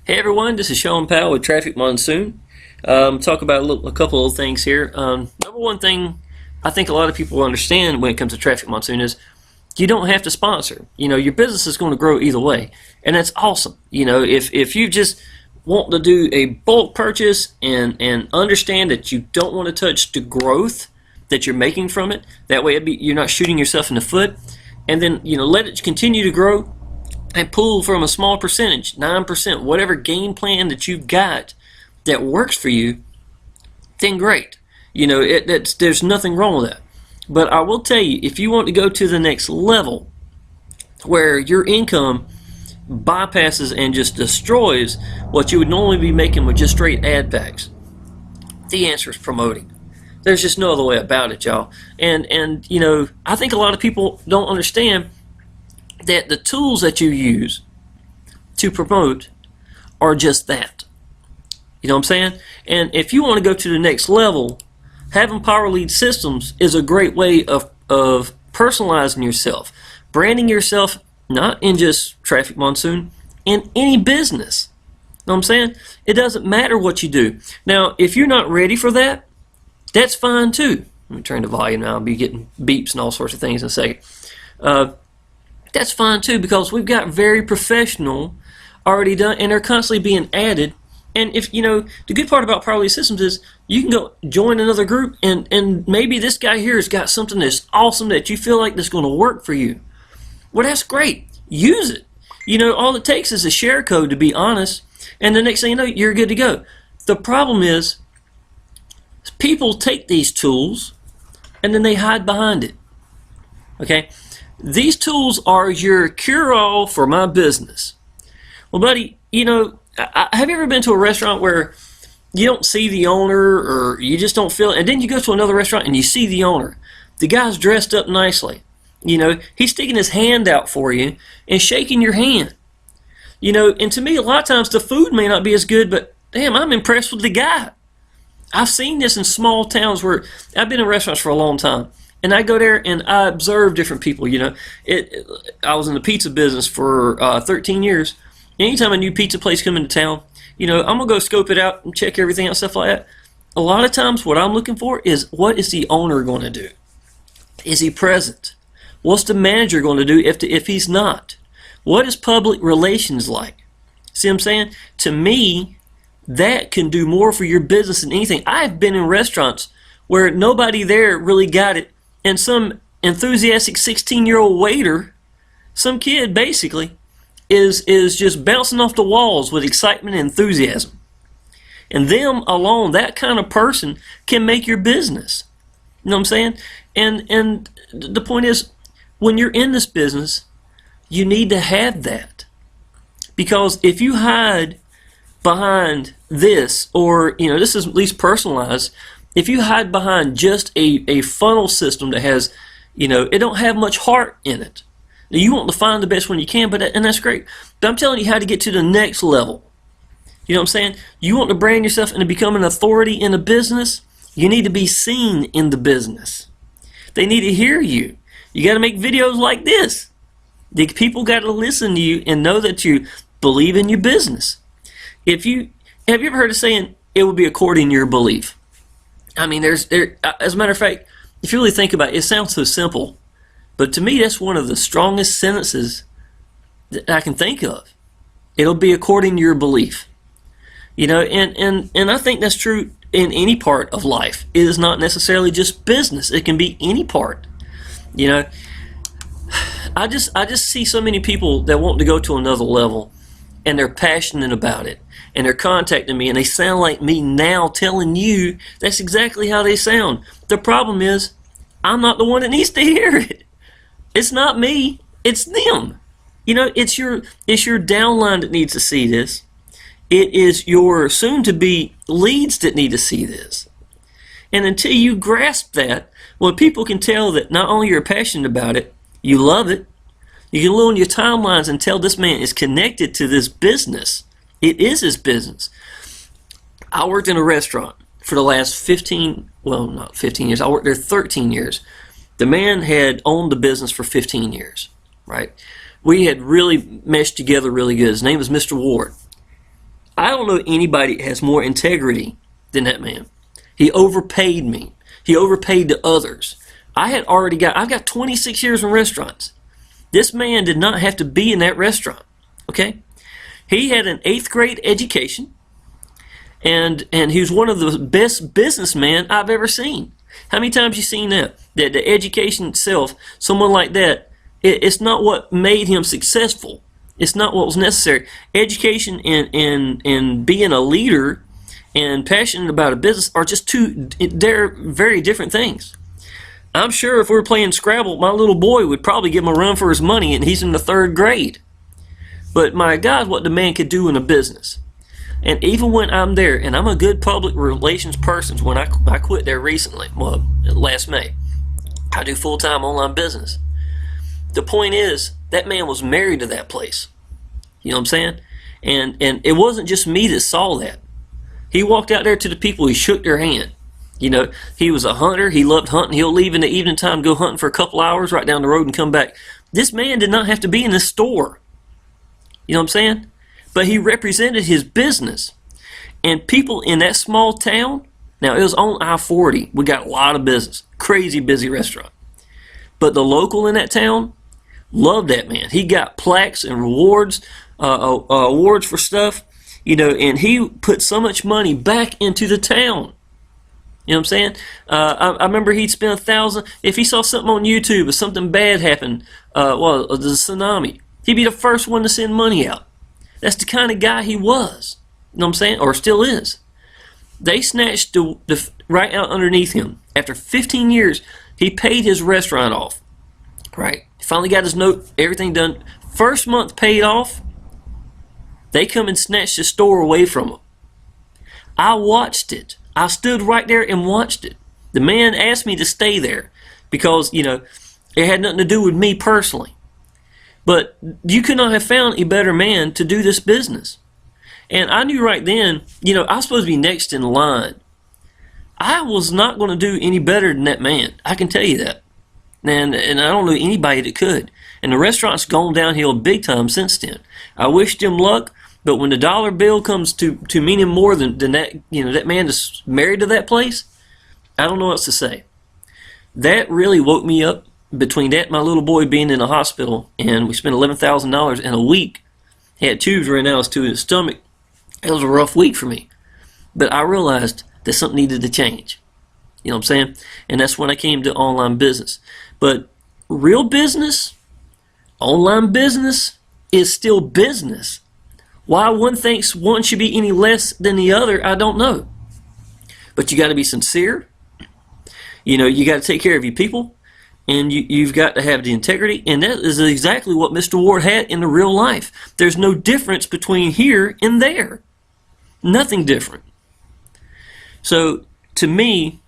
Hey everyone, this is Shawn Powell with Traffic Monsoon. Talk about a couple of things here. Number one thing I think a lot of people understand when it comes to Traffic Monsoon is you don't have to sponsor. Your business is going to grow either way, and that's awesome. If you just want to do a bulk purchase and understand that you don't want to touch the growth that you're making from it, that way you're not shooting yourself in the foot, and then let it continue to grow and pull from a small percentage, 9%, whatever game plan that you've got that works for you, then great. There's nothing wrong with that. But I will tell you, if you want to go to the next level where your income bypasses and just destroys what you would normally be making with just straight ad packs, the answer is promoting. There's just no other way about it, y'all. And I think a lot of people don't understand that the tools that you use to promote are just that. You know what I'm saying? And if you want to go to the next level, having power lead systems is a great way of personalizing yourself, branding yourself, not in just Traffic Monsoon, in any business. You know what I'm saying? It doesn't matter what you do. Now, if you're not ready for that, that's fine too. Let me turn the volume now. I'll be getting beeps and all sorts of things in a second. That's fine too, because we've got very professional already done, and they're constantly being added. And if the good part about Power Lead Systems is you can go join another group, and maybe this guy here has got something that's awesome that you feel like that's going to work for you. Well, that's great. Use it. All it takes is a share code, to be honest, and the next thing you know, you're good to go. The problem is people take these tools and then they hide behind it. Okay? These tools are your cure-all for my business. Well, buddy, have you ever been to a restaurant where you don't see the owner, or you just don't feel it, and then you go to another restaurant and you see the owner? The guy's dressed up nicely. He's sticking his hand out for you and shaking your hand. And to me, a lot of times the food may not be as good, but damn, I'm impressed with the guy. I've seen this in small towns where I've been in restaurants for a long time. And I go there and I observe different people. I was in the pizza business for 13 years. Anytime a new pizza place come into town, I'm going to go scope it out and check everything out, stuff like that. A lot of times what I'm looking for is, what is the owner going to do? Is he present? What's the manager going to do if he's not? What is public relations like? See what I'm saying? To me, that can do more for your business than anything. I've been in restaurants where nobody there really got it, and some enthusiastic 16-year-old waiter, some kid basically, is just bouncing off the walls with excitement and enthusiasm. And them alone, that kind of person, can make your business. You know what I'm saying? And the point is, when you're in this business, you need to have that. Because if you hide behind this, or this is at least personalized, if you hide behind just a funnel system that has, it don't have much heart in it. Now, you want to find the best one you can, and that's great. But I'm telling you how to get to the next level. You know what I'm saying? You want to brand yourself and to become an authority in a business, you need to be seen in the business. They need to hear you. You got to make videos like this. The people got to listen to you and know that you believe in your business. Have you ever heard of saying, it will be according to your belief? I mean, as a matter of fact, if you really think about it, it sounds so simple, but to me, that's one of the strongest sentences that I can think of. It'll be according to your belief. And I think that's true in any part of life. It is not necessarily just business. It can be any part. I just see so many people that want to go to another level, and they're passionate about it, and they're contacting me, and they sound like me now telling you that's exactly how they sound. The problem is, I'm not the one that needs to hear it. It's not me, it's them. It's your downline that needs to see this. It is your soon-to-be leads that need to see this. And until you grasp that, when people can tell that not only you're passionate about it, you love it, you can look on your timelines and tell this man is connected to this business. It is his business. I worked in a restaurant for the last not 15 years. I worked there 13 years. The man had owned the business for 15 years, right? We had really meshed together really good. His name was Mr. Ward. I don't know anybody that has more integrity than that man. He overpaid me. He overpaid the others. I've got 26 years in restaurants. This man did not have to be in that restaurant. Okay? He had an 8th grade education, and he was one of the best businessmen I've ever seen. How many times you seen that? That the education itself, someone like that, it's not what made him successful. It's not what was necessary. Education and being a leader and passionate about a business are just they're very different things. I'm sure if we were playing Scrabble, my little boy would probably give him a run for his money, and he's in the 3rd grade. But my God, what the man could do in a business. And even when I'm there, and I'm a good public relations person, when I quit there recently, well, last May, I do full-time online business. The point is, that man was married to that place. You know what I'm saying? And it wasn't just me that saw that. He walked out there to the people, he shook their hand. You know, he was a hunter, he loved hunting, he'll leave in the evening time, go hunting for a couple hours right down the road and come back. This man did not have to be in this store. You know what I'm saying? But he represented his business. And people in that small town, now it was on I-40, we got a lot of business, crazy busy restaurant. But the local in that town loved that man. He got plaques and rewards, awards for stuff, you know, and he put so much money back into the town. You know what I'm saying? I remember he'd spend $1,000 if he saw something on YouTube or something bad happened. The tsunami. He'd be the first one to send money out. That's the kind of guy he was. You know what I'm saying? Or still is. They snatched the right out underneath him. After 15 years, he paid his restaurant off. Right? He finally got his note, everything done. First month paid off. They come and snatched the store away from him. I watched it. I stood right there and watched it. The man asked me to stay there because, you know, it had nothing to do with me personally. But you could not have found a better man to do this business. And I knew right then, you know, I was supposed to be next in line. I was not going to do any better than that man. I can tell you that. And I don't know anybody that could. And the restaurant's gone downhill big time since then. I wished him luck, but when the dollar bill comes to meaning more than that, you know, that man is married to that place, I don't know what else to say. That really woke me up. Between that and my little boy being in the hospital, and we spent $11,000 in a week. He had tubes ran out to his stomach. It was a rough week for me. But I realized that something needed to change. You know what I'm saying? And that's when I came to online business. But real business, online business, is still business. Why one thinks one should be any less than the other, I don't know. But you got to be sincere. You know, you got to take care of your people. And you've got to have the integrity, and that is exactly what Mr. Ward had in the real life. There's no difference between here and there. Nothing different. So, to me,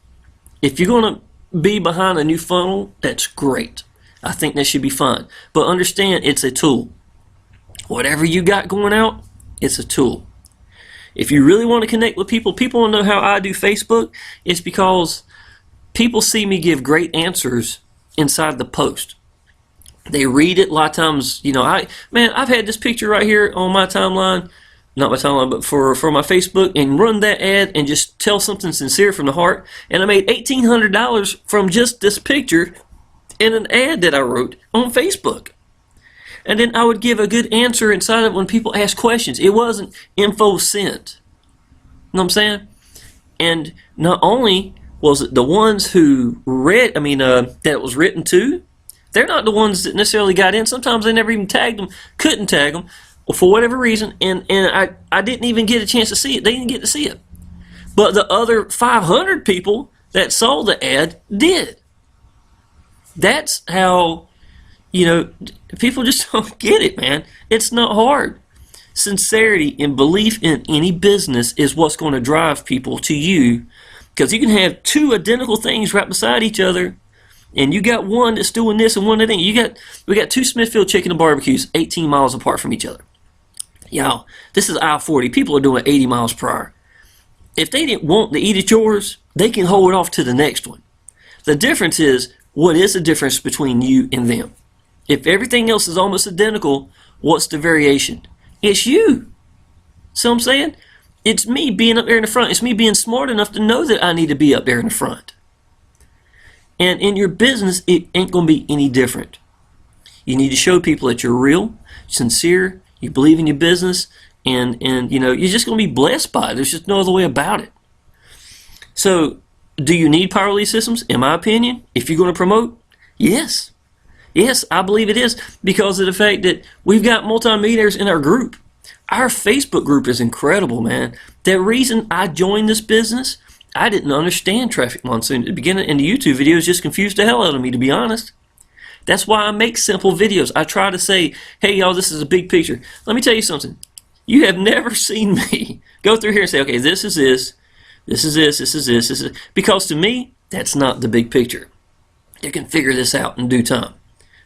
if you're going to be behind a new funnel, that's great. I think that should be fine. But understand, it's a tool. Whatever you got going out, it's a tool. If you really want to connect with people want to know how I do Facebook, it's because people see me give great answers inside the post. They read it a lot of times. You know, I've had this picture right here on my timeline, not my timeline, but for my Facebook, and run that ad and just tell something sincere from the heart. And I made $1,800 from just this picture in an ad that I wrote on Facebook. And then I would give a good answer inside of it when people ask questions. It wasn't info sent. You know what I'm saying? And not only was it the ones who read, that it was written to, they're not the ones that necessarily got in. Sometimes they never even tagged them, couldn't tag them, or for whatever reason, and I didn't even get a chance to see it. They didn't get to see it. But the other 500 people that saw the ad did. That's how, you know, people just don't get it, man. It's not hard. Sincerity and belief in any business is what's going to drive people to you. Because you can have two identical things right beside each other, and you got one that's doing this and one that ain't. We got two Smithfield chicken and barbecues 18 miles apart from each other. Y'all, this is I-40. People are doing 80 miles per hour. If they didn't want to eat at yours, they can hold off to the next one. The difference is, what is the difference between you and them? If everything else is almost identical, what's the variation? It's you. See what I'm saying? It's me being up there in the front. It's me being smart enough to know that I need to be up there in the front. And in your business, it ain't going to be any different. You need to show people that you're real, sincere, you believe in your business, and you know, you're just going to be blessed by it. There's just no other way about it. So, do you need power lead systems? In my opinion, if you're going to promote, yes. Yes, I believe it is, because of the fact that we've got multimillionaires in our group. Our Facebook group is incredible, man. The reason I joined this business, I didn't understand Traffic Monsoon at the beginning, and the YouTube videos just confused the hell out of me, to be honest. That's why I make simple videos. I try to say, hey, y'all, this is a big picture. Let me tell you something. You have never seen me go through here and say, okay, this is this, this is this, this is this, this is... Because to me, that's not the big picture. You can figure this out in due time.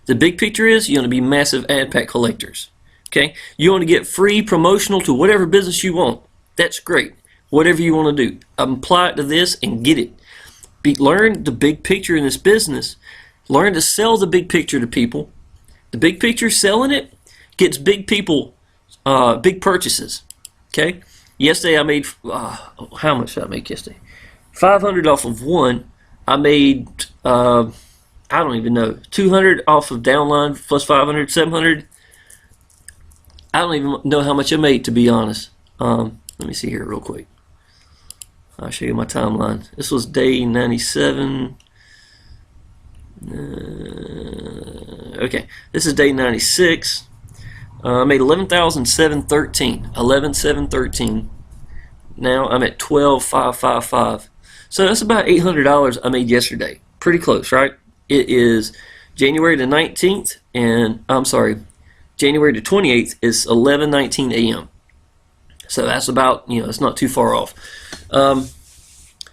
The big picture is you want to be massive ad pack collectors. Okay? You want to get free promotional to whatever business you want. That's great. Whatever you want to do. Apply it to this and get it. Learn the big picture in this business. Learn to sell the big picture to people. The big picture, selling it, gets big people, big purchases. Okay? Yesterday I made, how much did I make yesterday? $500 off of one. I made, I don't even know, 200 off of downline plus 500, 700. I don't even know how much I made, to be honest. Let me see here real quick. I'll show you my timeline. This was day 97. Okay, this is day 96. I made 11,713. 11,713. Now I'm at 12,555. So that's about $800 I made yesterday. Pretty close, right? It is January the 19th, and I'm sorry, January the 28th is 11:19 a.m. So that's about, you know, it's not too far off.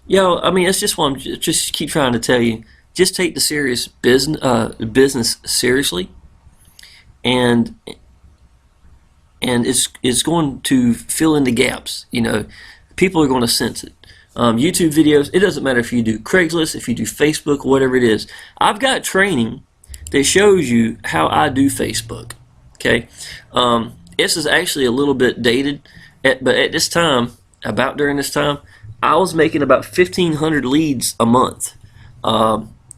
Yo, I mean, it's just what I'm just keep trying to tell you. Just take the serious business seriously, and it's going to fill in the gaps. You know, people are going to sense it. YouTube videos, it doesn't matter if you do Craigslist, if you do Facebook, whatever it is. I've got training that shows you how I do Facebook. Okay, this is actually a little bit dated, but at this time, about during this time, I was making about 1,500 leads a month.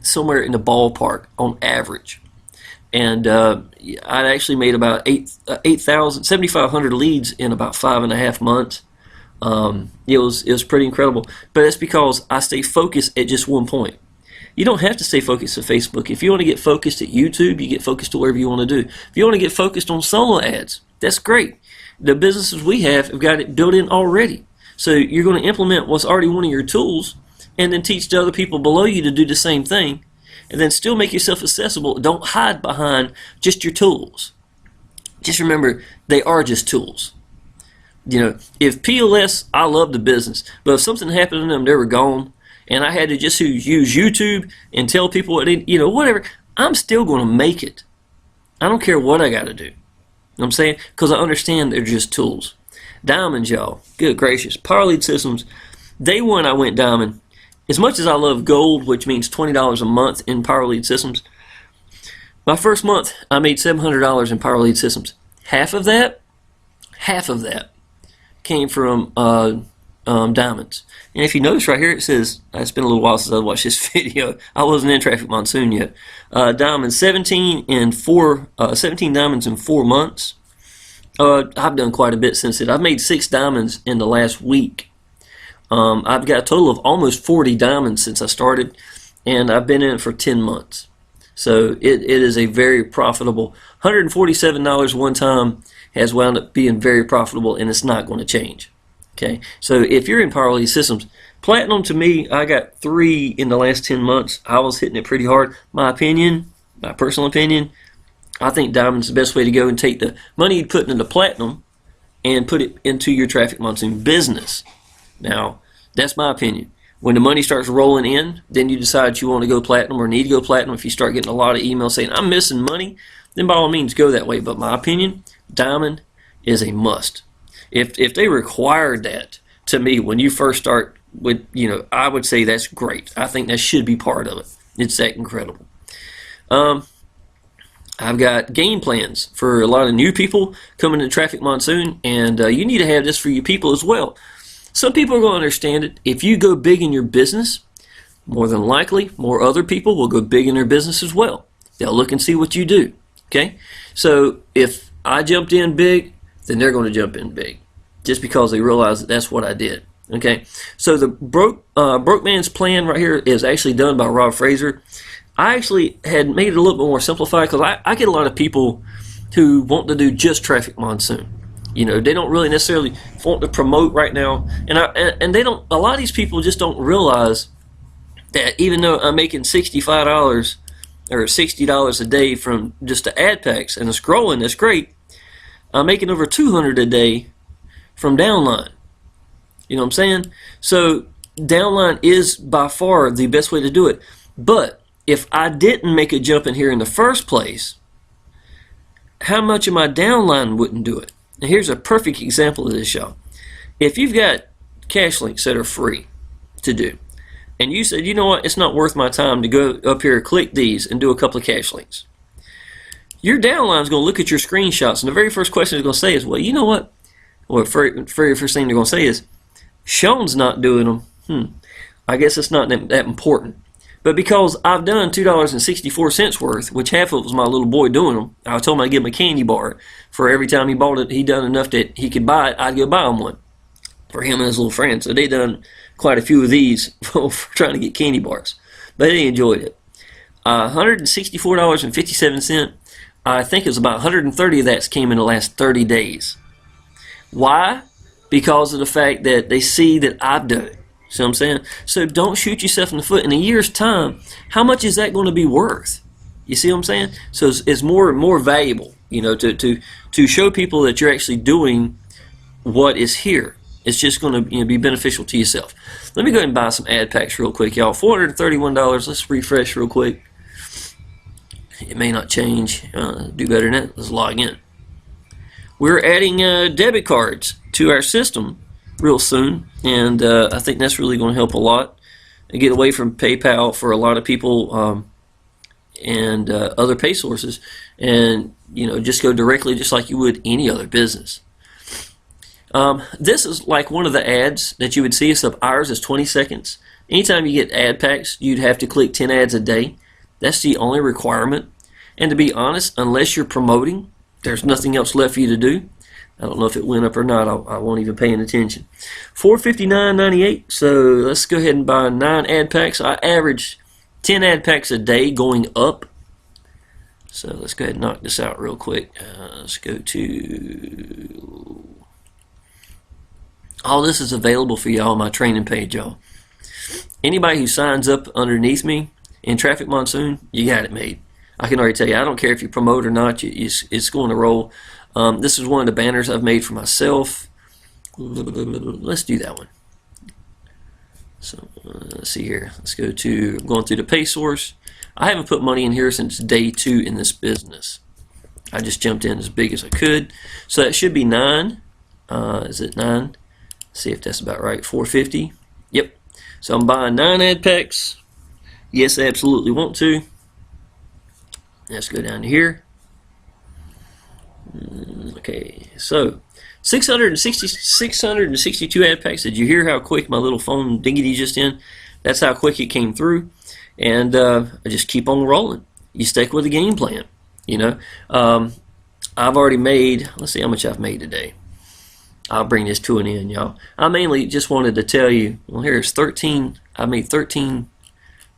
Somewhere in the ballpark on average, and I actually made about 7,500 leads in about 5.5 months. It was pretty incredible, but it's because I stay focused at just one point. You don't have to stay focused at Facebook. If you want to get focused at YouTube, you get focused to whatever you want to do. If you want to get focused on solo ads, that's great. The businesses we have got it built in already, so you're going to implement what's already one of your tools, and then teach the other people below you to do the same thing, and then still make yourself accessible. Don't hide behind just your tools. Just remember, they are just tools. You know, if PLS, I love the business, but if something happened to them, they were gone, and I had to just use YouTube and tell people what they, you know, whatever, I'm still going to make it. I don't care what I got to do. You know what I'm saying? Because I understand they're just tools. Diamonds, y'all. Good gracious. Power lead systems. Day one, I went diamond. As much as I love gold, which means $20 a month in power lead systems, my first month I made $700 in power lead systems. Half of that came from diamonds. And if you notice right here, it says, it's been a little while since I watched this video. I wasn't in Traffic Monsoon yet. Diamonds, 17 diamonds in 4 months. I've done quite a bit since then. I've made 6 diamonds in the last week. I've got a total of almost 40 diamonds since I started, and I've been in it for 10 months. So it is a very profitable. $147 one time has wound up being very profitable, and it's not going to change. Okay, so if you're in power lead systems, platinum to me, I got 3 in the last 10 months. I was hitting it pretty hard. My personal opinion, I think diamond's the best way to go, and take the money you put into platinum and put it into your Traffic Monsoon business. Now, that's my opinion. When the money starts rolling in, then you decide you want to go platinum or need to go platinum. If you start getting a lot of emails saying, I'm missing money, then by all means go that way. But my opinion, diamond is a must. If they required that to me when you first start with, you know, I would say that's great. I think that should be part of it. It's that incredible. I I've got game plans for a lot of new people coming to Traffic Monsoon, and you need to have this for your people as well. Some people are going to understand it. If you go big in your business, more than likely, more other people will go big in their business as well. They'll look and see what you do. Okay? So if I jumped in big, then they're going to jump in big, just because they realize that that's what I did. Okay? So the broke man's plan right here is actually done by Rob Fraser. I actually had made it a little bit more simplified, because I get a lot of people who want to do just Traffic Monsoon. You know, they don't really necessarily want to promote right now, and they don't. A lot of these people just don't realize that even though I'm making $65 or $60 a day from just the ad packs and the scrolling, that's great. I'm making over $200 a day from downline. You know what I'm saying? So downline is by far the best way to do it. But if I didn't make a jump in here in the first place, how much of my downline wouldn't do it? And here's a perfect example of this, y'all. If you've got cash links that are free to do, and you said, you know what, it's not worth my time to go up here, click these, and do a couple of cash links, your downline is going to look at your screenshots, and the very first question it's going to say is, well, you know what? Well, the very first thing they're going to say is, Shawn's not doing them. I guess it's not that important. But because I've done $2.64 worth, which half of it was my little boy doing them, I told him I'd give him a candy bar for every time he bought it. He done enough that he could buy it. I'd go buy him one for him and his little friend. So they done quite a few of these for trying to get candy bars. But they enjoyed it. $164.57. I think it was about 130 of that came in the last 30 days. Why? Because of the fact that they see that I've done it. See what I'm saying? So don't shoot yourself in the foot. In a year's time, how much is that going to be worth? You see what I'm saying? So it's more valuable, you know, to show people that you're actually doing what is here. It's just going to, you know, be beneficial to yourself. Let me go ahead and buy some ad packs real quick, y'all. $431. Let's refresh real quick. It may not change. Do better than that. Let's log in. We're adding debit cards to our system real soon, and I think that's really going to help a lot and get away from PayPal for a lot of people, and other pay sources, and you know, just go directly just like you would any other business. This is like one of the ads that you would see. So ours is 20 seconds. Anytime you get ad packs, you'd have to click 10 ads a day. That's the only requirement. And to be honest, unless you're promoting, there's nothing else left for you to do. I don't know if it went up or not. I won't even pay any attention. $459.98. So let's go ahead and buy 9 ad packs. I average 10 ad packs a day going up. So let's go ahead and knock this out real quick. Let's go to... All this is available for y'all on my training page, y'all. Anybody who signs up underneath me in Traffic Monsoon, you got it made. I can already tell you, I don't care if you promote or not, it's going to roll. This is one of the banners I've made for myself. Let's do that one. So let's see here. Let's go to, I'm going through the pay source. I haven't put money in here since day 2 in this business. I just jumped in as big as I could. So that should be 9. Is it 9? Let's see if that's about right. $450. Yep. So I'm buying 9 ad packs. Yes, I absolutely want to. Let's go down to here. Okay, so 662 ad packs. Did you hear how quick my little phone dingity just in? That's how quick it came through. And I just keep on rolling. You stick with the game plan. You know, I've already made, let's see how much I've made today. I'll bring this to an end, y'all. I mainly just wanted to tell you, well, here's 13. I made 13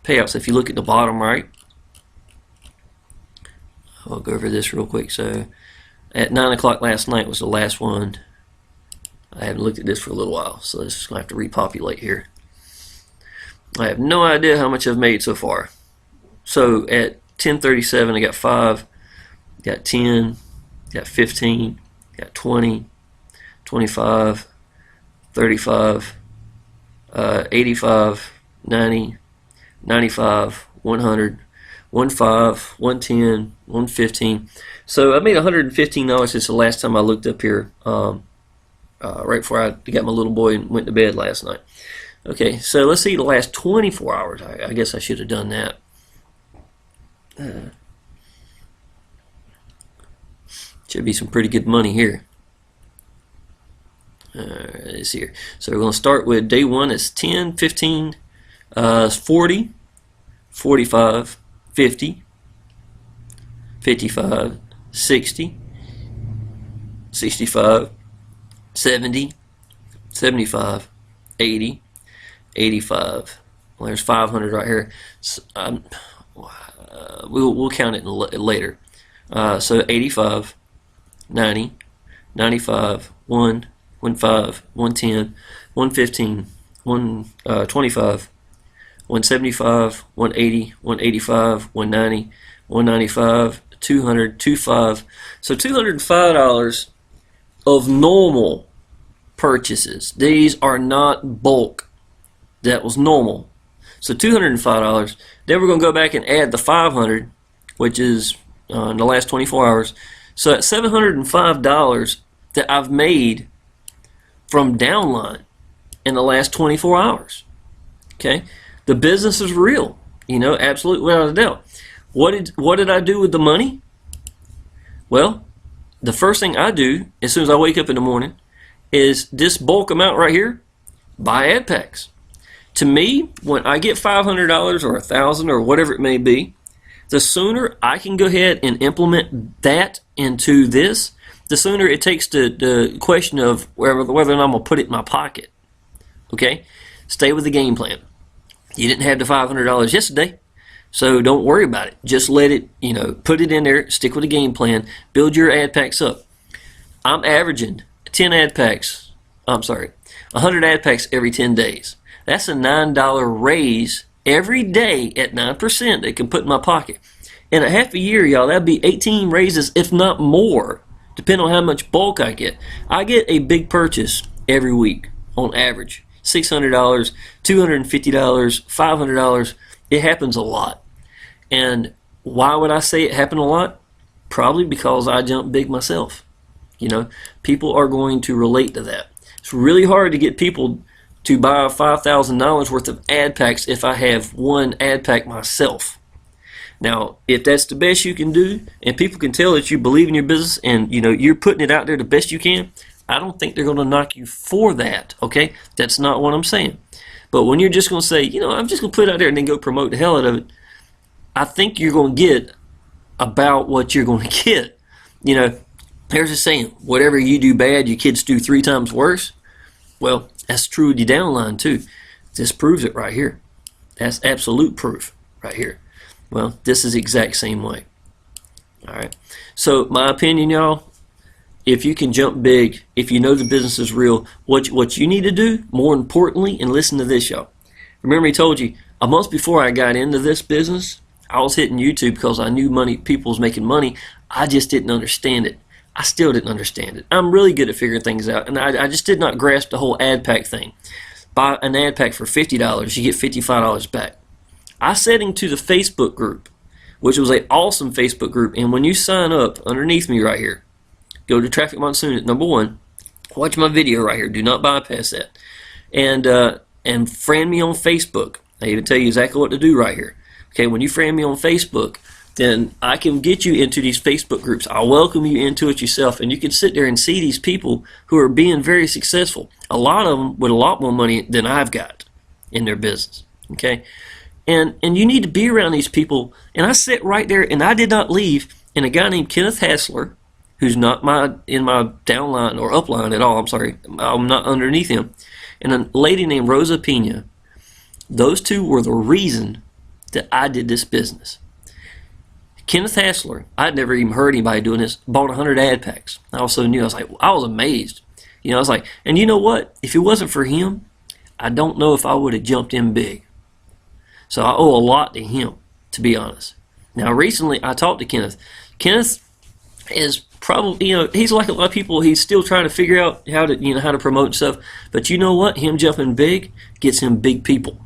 payouts. If you look at the bottom right, I'll go over this real quick. So at 9 o'clock last night was the last one. I haven't looked at this for a little while, so this is going to have to repopulate here. I have no idea how much I've made so far. So at 10:37, I got 5, got 10, got 15, got 20, 25, 35, 85, 90, 95, 100, 15, 110, 115. So I made $115 since the last time I looked up here, right before I got my little boy and went to bed last night. Okay, so let's see the last 24 hours. I guess I should have done that. Should be some pretty good money here. It's here. So we're going to start with day 1. It's 10, 15, 40, 45, 50, 55, 60, 65, 70, 75, 80, 85. Well, there's 500 right here. So, we'll count it later. So 85, 90, 95, 1, 15, 110, 115, 125, 175, 180, 185, 190, 195, 200, 25. So $205 of normal purchases. These are not bulk. That was normal. So $205. Then we're going to go back and add the 500, which is in the last 24 hours. So that's $705 that I've made from downline in the last 24 hours. Okay, the business is real, absolutely without a doubt. What did I do with the money? Well, the first thing I do as soon as I wake up in the morning is this bulk amount right here, buy ad packs. To me, when I get $500 or $1,000 or whatever it may be, the sooner I can go ahead and implement that into this, the sooner it takes the question of whether or not I'm going to put it in my pocket. Okay? Stay with the game plan. You didn't have the $500 yesterday, so don't worry about it. Just let it, put it in there, stick with the game plan, build your ad packs up. I'm averaging 100 ad packs every 10 days. That's a $9 raise every day at 9% they can put in my pocket. In a half a year, y'all, that'd be 18 raises, if not more, depending on how much bulk I get. I get a big purchase every week on average. $600, $250, $500. It happens a lot. And why would I say it happened a lot? Probably because I jump big myself. People are going to relate to that. It's really hard to get people to buy $5,000 worth of ad packs if I have one ad pack myself. Now, if that's the best you can do, and people can tell that you believe in your business and you're putting it out there the best you can, I don't think they're going to knock you for that. Okay, that's not what I'm saying. But when you're just going to say, I'm just going to put it out there and then go promote the hell out of it, I think you're going to get about what you're going to get. There's a saying: whatever you do bad, your kids do 3 times worse. Well, that's true with your downline too. This proves it right here. That's absolute proof right here. Well, this is the exact same way. All right. So my opinion, y'all, if you can jump big, if you know the business is real, what you need to do, more importantly, and listen to this, y'all. Remember, he told you a month before I got into this business, I was hitting YouTube because I knew people was making money. I just didn't understand it. I still didn't understand it. I'm really good at figuring things out, and I just did not grasp the whole ad pack thing. Buy an ad pack for $50, you get $55 back. I set into the Facebook group, which was an awesome Facebook group, and when you sign up underneath me right here, go to Traffic Monsoon at #1, watch my video right here, do not bypass that, and friend me on Facebook. I even tell you exactly what to do right here. Okay, when you friend me on Facebook, then I can get you into these Facebook groups. I'll welcome you into it yourself, and you can sit there and see these people who are being very successful. A lot of them with a lot more money than I've got in their business. Okay, and you need to be around these people. And I sit right there, and I did not leave. And a guy named Kenneth Hassler, who's not in my downline or upline at all. I'm sorry, I'm not underneath him. And a lady named Rosa Pena. Those two were the reason that I did this business. Kenneth Hassler, I'd never even heard anybody doing this, bought 100 ad packs. I also knew, I was amazed. I was like, and you know what? If it wasn't for him, I don't know if I would have jumped in big. So I owe a lot to him, to be honest. Now, recently I talked to Kenneth. Kenneth is probably, he's like a lot of people. He's still trying to figure out how to promote stuff. But you know what? Him jumping big gets him big people.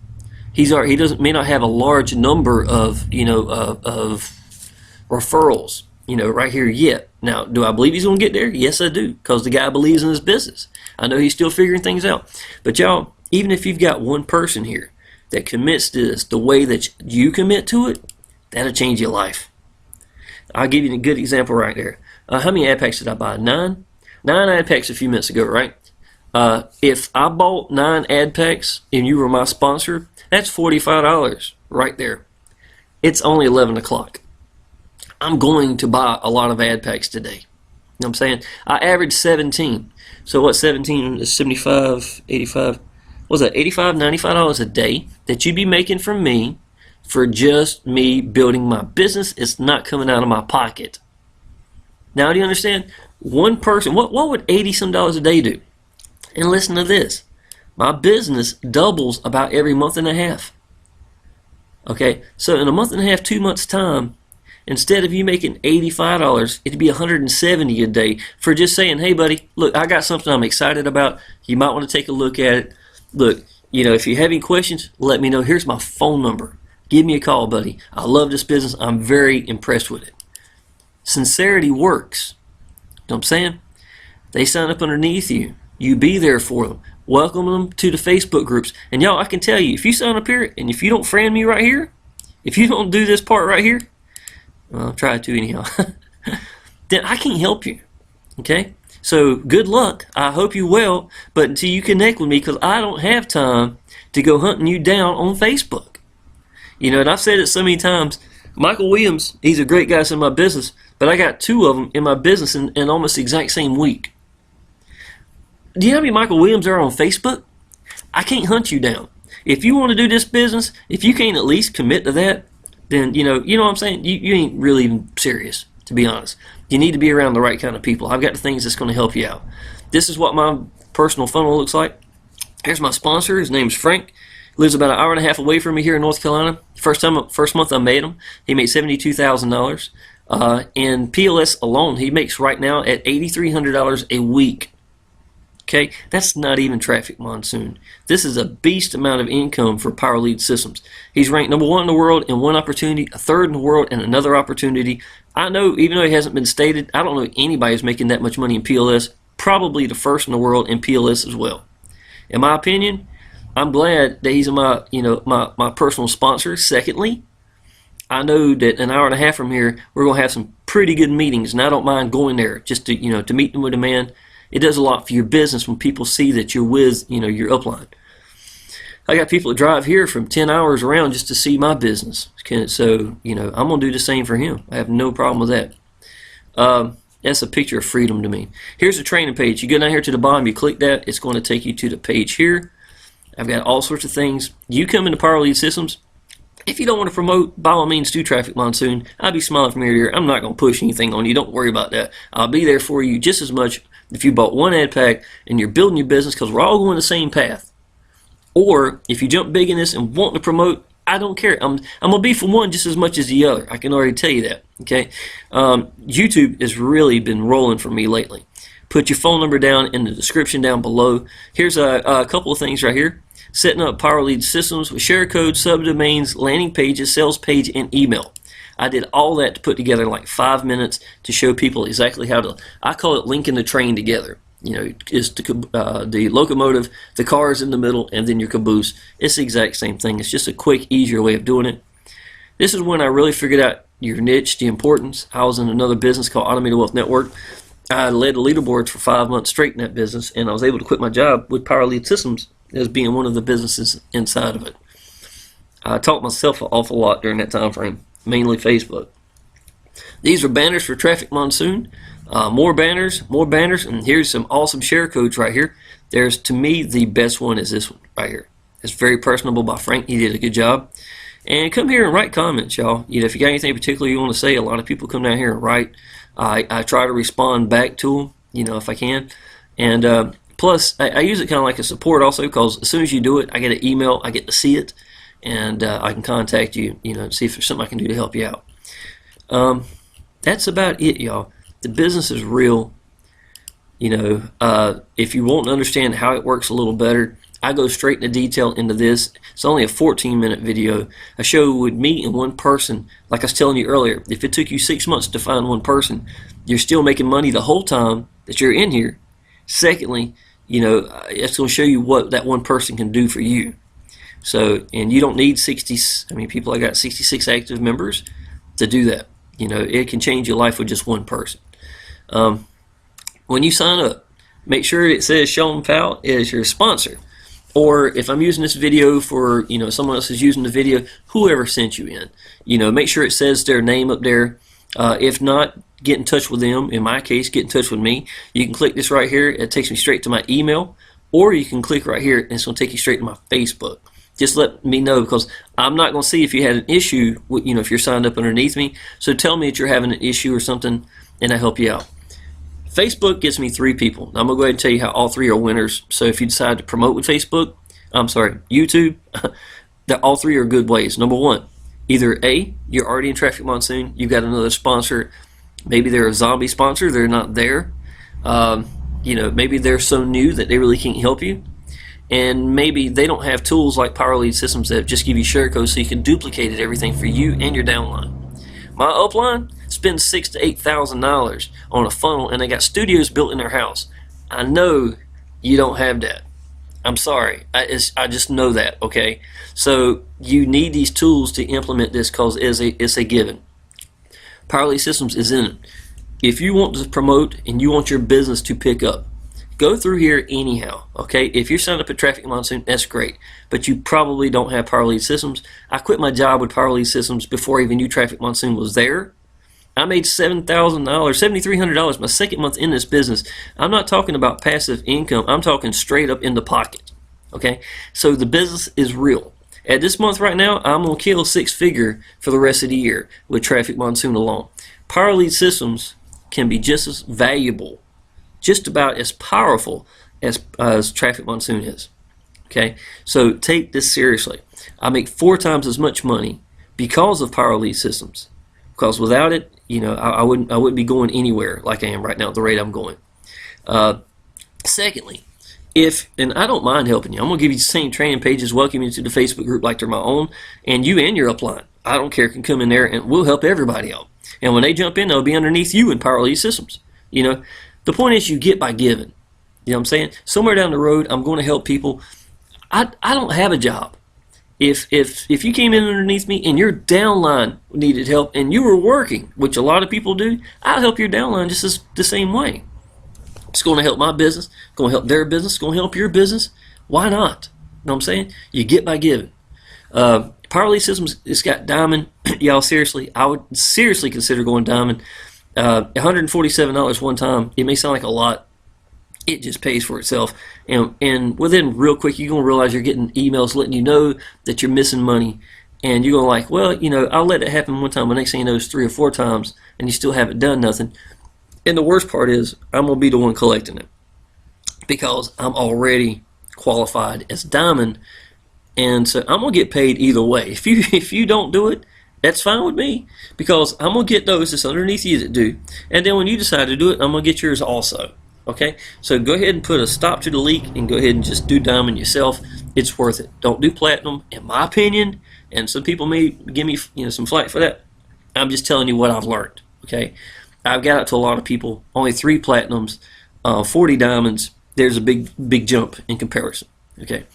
He may not have a large number of referrals, right here yet. Now, do I believe he's going to get there? Yes, I do, because the guy believes in his business. I know he's still figuring things out. But y'all, even if you've got one person here that commits to this the way that you commit to it, that'll change your life. I'll give you a good example right there. How many ad packs did I buy? 9? 9 ad packs a few minutes ago, right? If I bought 9 ad packs and you were my sponsor, that's $45 right there. It's only 11 o'clock. I'm going to buy a lot of ad packs today. You know what I'm saying? I average 17. So what, 17 is 75, 85, what's that, $85, $95 a day that you'd be making from me for just me building my business. It's not coming out of my pocket. Now, do you understand? One person, what would 80 some dollars a day do? And listen to this. My business doubles about every month and a half. Okay, so in a month and a half, 2 months time, instead of you making $85, it'd be $170 a day for just saying, hey buddy, look, I got something I'm excited about. You might want to take a look at it. Look, if you have any questions, let me know. Here's my phone number. Give me a call, buddy. I love this business. I'm very impressed with it. Sincerity works. You know what I'm saying? They sign up underneath you. You be there for them. Welcome them to the Facebook groups. And y'all, I can tell you, if you sign up here and if you don't friend me right here, if you don't do this part right here, well, I'll try to anyhow, then I can't help you. Okay? So good luck. I hope you well, but until you connect with me, because I don't have time to go hunting you down on Facebook. And I've said it so many times. Michael Williams, he's a great guy in my business, but I got 2 of them in my business in almost the exact same week. Do you know how many Michael Williams are on Facebook? I can't hunt you down. If you want to do this business, if you can't at least commit to that, then you know what I'm saying? You ain't really even serious, to be honest. You need to be around the right kind of people. I've got the things that's going to help you out. This is what my personal funnel looks like. Here's my sponsor. His name's Frank. He lives about an hour and a half away from me here in North Carolina. First month I made him, he made $72,000. In PLS alone, he makes right now at $8,300 a week. Okay, that's not even Traffic Monsoon. This is a beast amount of income for Power Lead Systems. He's ranked number 1 in the world in one opportunity, a 3rd in the world in another opportunity. I know, even though it hasn't been stated, I don't know anybody who's making that much money in PLS. Probably the 1st in the world in PLS as well. In my opinion, I'm glad that he's my my personal sponsor. Secondly, I know that an hour and a half from here, we're going to have some pretty good meetings, and I don't mind going there just to to meet them with a man. It does a lot for your business when people see that you're with, your upline. I got people that drive here from 10 hours around just to see my business. So, I'm going to do the same for him. I have no problem with that. That's a picture of freedom to me. Here's the training page. You go down here to the bottom, you click that. It's going to take you to the page here. I've got all sorts of things. You come into Power Lead Systems. If you don't want to promote, by all means, do Traffic Monsoon. I'll be smiling from ear to ear. I'm not going to push anything on you. Don't worry about that. I'll be there for you just as much if you bought 1 ad pack and you're building your business, because we're all going the same path. Or if you jump big in this and want to promote, I don't care. I'm going to be for one just as much as the other. I can already tell you that. Okay. YouTube has really been rolling for me lately. Put your phone number down in the description down below. Here's a couple of things right here. Setting up Power Lead Systems with share code, subdomains, landing pages, sales page, and email. I did all that to put together in like 5 minutes to show people exactly how to, I call it linking the train together. Is the locomotive, the car is in the middle, and then your caboose. It's the exact same thing. It's just a quick, easier way of doing it. This is when I really figured out your niche, the importance. I was in another business called Automated Wealth Network. I led the leaderboards for 5 months straight in that business, and I was able to quit my job with Power Lead Systems as being one of the businesses inside of it. I taught myself an awful lot during that time frame, mainly Facebook. These are banners for Traffic Monsoon. More banners, and here's some awesome share codes right here. There's, to me, the best one is this one right here. It's very personable by Frank. He did a good job. And come here and write comments, y'all. If you got anything particular you want to say, a lot of people come down here and write. I try to respond back to them, if I can. And plus, I use it kind of like a support also, because as soon as you do it, I get an email, I get to see it, and I can contact you, and see if there's something I can do to help you out. That's about it, y'all. The business is real. If you want to understand how it works a little better, I go straight into detail into this. It's only a 14-minute video. I show with me and one person. Like I was telling you earlier, if it took you 6 months to find one person, you're still making money the whole time that you're in here. Secondly, it's going to show you what that one person can do for you. So, and you don't need 60, people, I got 66 active members to do that. It can change your life with just one person. When you sign up, make sure it says Shawn Powell is your sponsor. Or if I'm using this video for, someone else is using the video, whoever sent you in, make sure it says their name up there. If not, get in touch with them. In my case, get in touch with me. You can click this right here. It takes me straight to my email. Or you can click right here and it's going to take you straight to my Facebook. Just let me know, because I'm not going to see if you had an issue, if you're signed up underneath me. So tell me that you're having an issue or something, and I'll help you out. Facebook gets me 3 people. I'm going to go ahead and tell you how all 3 are winners. So if you decide to promote with YouTube, that all 3 are good ways. Number 1, either A, you're already in Traffic Monsoon, you've got another sponsor. Maybe they're a zombie sponsor, they're not there. Maybe they're so new that they really can't help you. And maybe they don't have tools like Power Lead Systems that just give you share codes so you can duplicate everything for you and your downline. My upline spends $6,000 to $8,000 on a funnel, and they got studios built in their house. I know you don't have that. I'm sorry. I just know that, okay? So you need these tools to implement this, because it's a given. Power Lead Systems is in it. If you want to promote and you want your business to pick up, go through here anyhow, okay? If you're signed up at Traffic Monsoon, that's great, but you probably don't have Power Lead Systems. I quit my job with Power Lead Systems before I even knew Traffic Monsoon was there. I made $7,000, $7,300 my second month in this business. I'm not talking about passive income. I'm talking straight up in the pocket, okay? So the business is real. At this month right now, I'm going to kill 6-figure for the rest of the year with Traffic Monsoon alone. Power Lead Systems can be just as valuable, just about as powerful as Traffic Monsoon is. Okay, so take this seriously. I make 4 times as much money because of Power Lead Systems. Because without it, I wouldn't be going anywhere like I am right now at the rate I'm going. Secondly, and I don't mind helping you. I'm gonna give you the same training pages, welcome you to the Facebook group like they're my own, and you and your upline, I don't care, can come in there and we'll help everybody out. And when they jump in, they'll be underneath you in Power Lead Systems. The point is you get by giving. You know what I'm saying? Somewhere down the road, I'm going to help people. I don't have a job. If you came in underneath me and your downline needed help and you were working, which a lot of people do, I'll help your downline just the same way. It's going to help my business. It's going to help their business. It's going to help your business. Why not? You know what I'm saying? You get by giving. Power Lead Systems, it's got Diamond. Y'all, seriously, I would seriously consider going Diamond. $147 one time. It may sound like a lot. It just pays for itself. And within real quick, you're going to realize you're getting emails letting you know that you're missing money. And you're going to well, I'll let it happen one time. But next thing you know, it's 3 or 4 times. And you still haven't done nothing. And the worst part is, I'm going to be the one collecting it. Because I'm already qualified as Diamond. And so I'm going to get paid either way. If you don't do it, that's fine with me, because I'm going to get those that's underneath you that do. And then when you decide to do it, I'm going to get yours also. Okay? So go ahead and put a stop to the leak and go ahead and just do Diamond yourself. It's worth it. Don't do Platinum, in my opinion. And some people may give me some flack for that. I'm just telling you what I've learned. Okay? I've got it to a lot of people. Only 3 Platinums, 40 Diamonds. There's a big jump in comparison. Okay?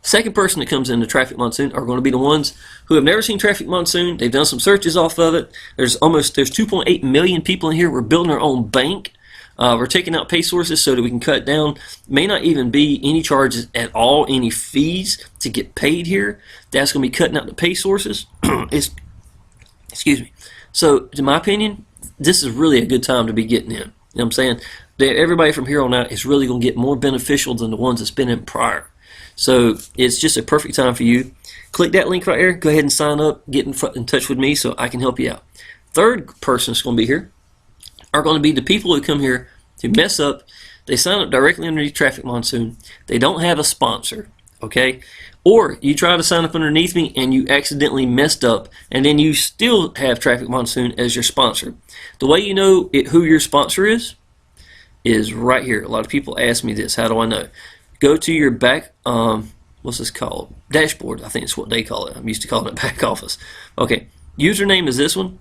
Second person that comes into Traffic Monsoon are going to be the ones who have never seen Traffic Monsoon. They've done some searches off of it. There's 2.8 million people in here. We're building our own bank. We're taking out pay sources so that we can cut down. May not even be any charges at all, any fees to get paid here. That's going to be cutting out the pay sources. Excuse me. So, in my opinion, this is really a good time to be getting in. You know what I'm saying? Everybody from here on out is really going to get more beneficial than the ones that's been in prior. So it's just a perfect time for you. Click that link right there. Go ahead and sign up. Get in touch with me so I can help you out. Third person that's going to be here are going to be the people who come here to mess up. They sign up directly underneath Traffic Monsoon. They don't have a sponsor, okay? Or you try to sign up underneath me and you accidentally messed up, and then you still have Traffic Monsoon as your sponsor. The way you know who your sponsor is right here. A lot of people ask me this. How do I know? Go to your back, what's this called? Dashboard, I think it's what they call it. I'm used to calling it back office. Okay, username is this one.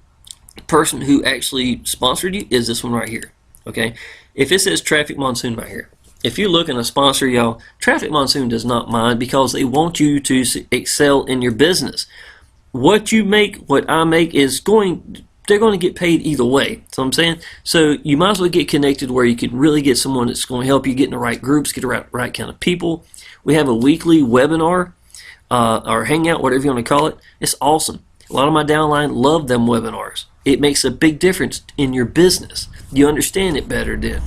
The person who actually sponsored you is this one right here. Okay, if it says Traffic Monsoon right here, if you're looking to sponsor y'all, Traffic Monsoon does not mind, because they want you to excel in your business. What you make, what I make is going they're going to get paid either way. So I'm saying, so you might as well get connected where you can really get someone that's going to help you get in the right groups, get the right kind of people. We have a weekly webinar or hangout, whatever you want to call it. It's awesome. A lot of my downline love them webinars. It makes a big difference in your business. You understand it better then.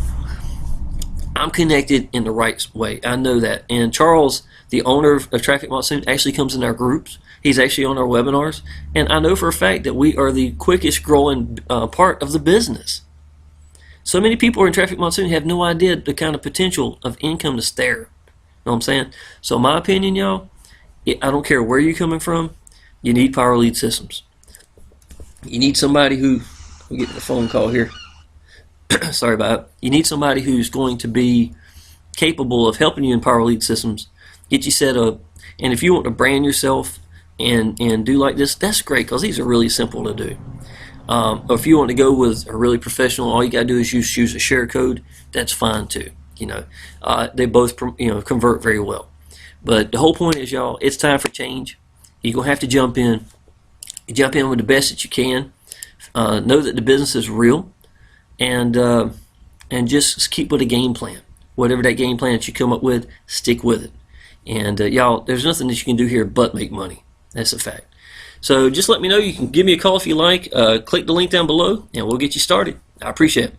I'm connected in the right way. I know that. And Charles, the owner of Traffic Monsoon, actually comes in our groups. He's actually on our webinars. And I know for a fact that we are the quickest growing part of the business. So many people who are in Traffic Monsoon have no idea the kind of potential of income that's there. You know what I'm saying? So my opinion, y'all, I don't care where you're coming from, you need Power Lead Systems. You need somebody who, I'm getting a phone call here. Sorry about it. You need somebody who's going to be capable of helping you in Power Lead Systems, get you set up, and if you want to brand yourself and do like this, that's great because these are really simple to do. Or if you want to go with a really professional, all you got to do is use a share code. That's fine too. They both convert very well. But the whole point is, y'all, it's time for change. You're gonna have to jump in. You jump in with the best that you can. Know that the business is real, and just keep with a game plan. Whatever that game plan that you come up with, stick with it. And y'all, there's nothing that you can do here but make money. That's a fact. So just let me know. You can give me a call if you like. Click the link down below, and we'll get you started. I appreciate it.